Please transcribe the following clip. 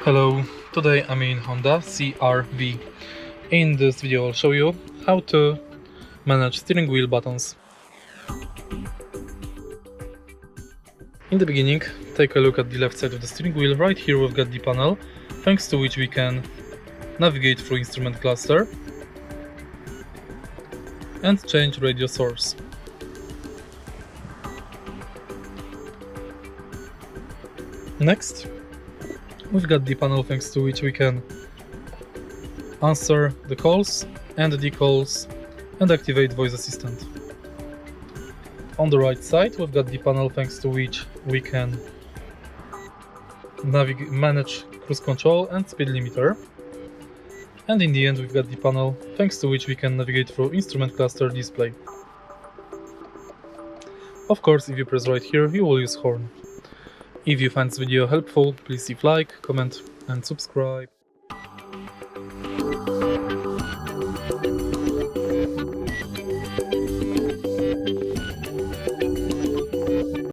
Hello, today I'm in Honda CR-V. In this video I'll show you how to manage steering wheel buttons. In the beginning, take a look at the left side of the steering wheel. Right here we've got the panel, thanks to which we can navigate through instrument cluster and change radio source. Next, we've got the panel thanks to which we can answer the calls and the calls and activate voice assistant. On the right side we've got the panel thanks to which we can manage cruise control and speed limiter. And in the end we've got the panel thanks to which we can navigate through instrument cluster display. Of course, if you press right here you will use horn. If you find this video helpful, please leave like, comment and subscribe.